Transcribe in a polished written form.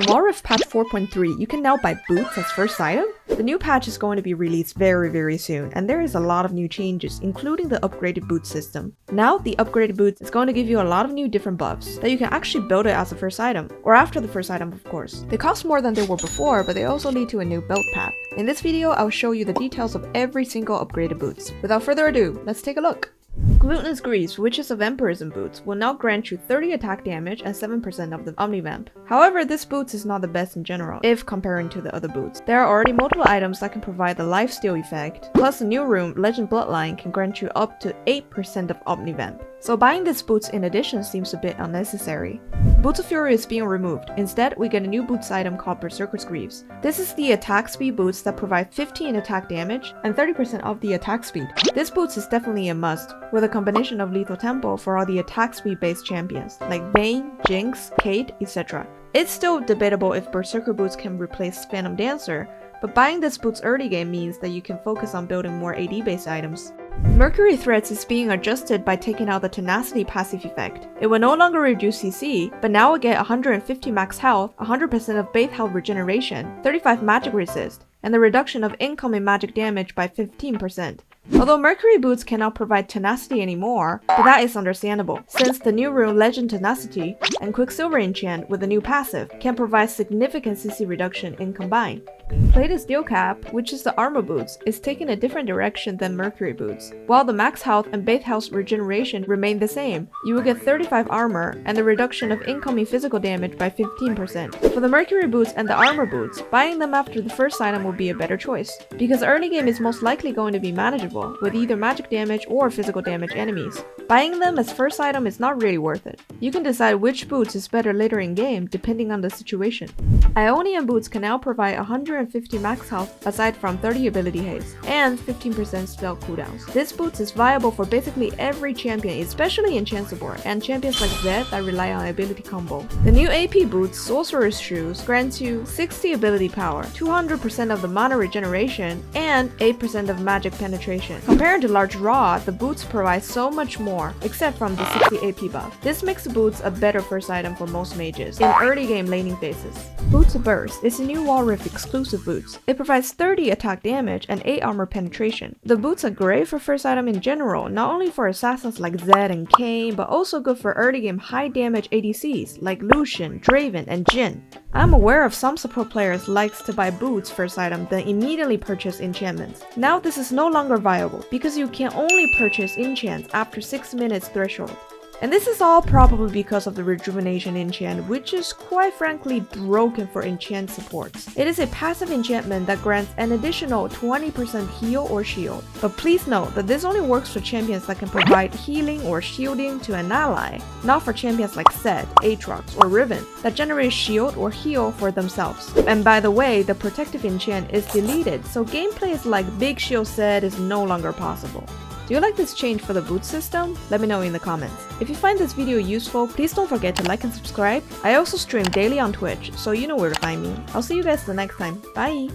In Walrus patch 4.3, you can now buy boots as first item. The new patch is going to be released very soon, and there is a lot of new changes, including the upgraded boot system. Now, the upgraded boots is going to give you a lot of new different buffs that you can actually build it as a first item, or after the first item of course. They cost more than they were before, but they also lead to a new build path. In this video, I'll show you the details of every single upgraded boots. Without further ado, let's take a look. Glutinous Greaves, Witches of Vampirism boots, will now grant you 30 attack damage and 7% of the Omnivamp. However, this boots is not the best in general, if comparing to the other boots. There are already multiple items that can provide the lifesteal effect, plus the new room, Legend Bloodline, can grant you up to 8% of Omnivamp. So buying this boots in addition seems a bit unnecessary. Boots of Fury is being removed. Instead, we get a new boots item called Berserker's Greaves. This is the attack speed boots that provide 15 attack damage and 30% of the attack speed. This boots is definitely a must, with a combination of lethal tempo for all the attack speed based champions, like Vayne, Jinx, Kate, etc. It's still debatable if Berserker boots can replace Phantom Dancer, but buying this boots early game means that you can focus on building more AD based items. Mercury Threads is being adjusted by taking out the Tenacity passive effect. It will no longer reduce CC, but now will get 150 max health, 100% of base health regeneration, 35 magic resist, and the reduction of incoming magic damage by 15%. Although Mercury boots cannot provide Tenacity anymore, but that is understandable, since the new rune Legend Tenacity and Quicksilver enchant with the new passive can provide significant CC reduction in combined. Plated Steel Cap, which is the armor boots, is taking a different direction than Mercury boots. While the max health and base health regeneration remain the same, you will get 35 armor and the reduction of incoming physical damage by 15%. For the Mercury boots and the armor boots, buying them after the first item will be a better choice, because early game is most likely going to be manageable with either magic damage or physical damage enemies. Buying them as first item is not really worth it. You can decide which boots is better later in game depending on the situation. Ionian boots can now provide 150 max health aside from 30 ability haste, and 15% spell cooldowns. This boots is viable for basically every champion, especially in Chance support, and champions like Zed that rely on ability combo. The new AP boots, Sorcerer's Shoes, grants you 60 ability power, 200% of the mana regeneration, and 8% of magic penetration. Compared to Large Rod, the boots provide so much more, except from the 60 AP buff. This makes the boots a better first item for most mages in early game laning phases. Boots of Burst is a new Walrus exclusive boots. It provides 30 attack damage and 8 armor penetration. The boots are great for first item in general, not only for assassins like Zed and Kayn, but also good for early game high damage ADCs like Lucian, Draven, and Jhin. I'm aware of some support players likes to buy boots first item then immediately purchase enchantments. Now this is no longer viable because you can only purchase enchants after 6 minutes threshold. And this is all probably because of the Rejuvenation enchant, which is quite frankly broken for enchant supports. It is a passive enchantment that grants an additional 20% heal or shield. But please note that this only works for champions that can provide healing or shielding to an ally, not for champions like Zed, Aatrox, or Riven that generate shield or heal for themselves. And by the way, the protective enchant is deleted, so gameplays like Big Shield Zed is no longer possible. Do you like this change for the boot system? Let me know in the comments. If you find this video useful, please don't forget to like and subscribe. I also stream daily on Twitch, so you know where to find me. I'll see you guys the next time. Bye!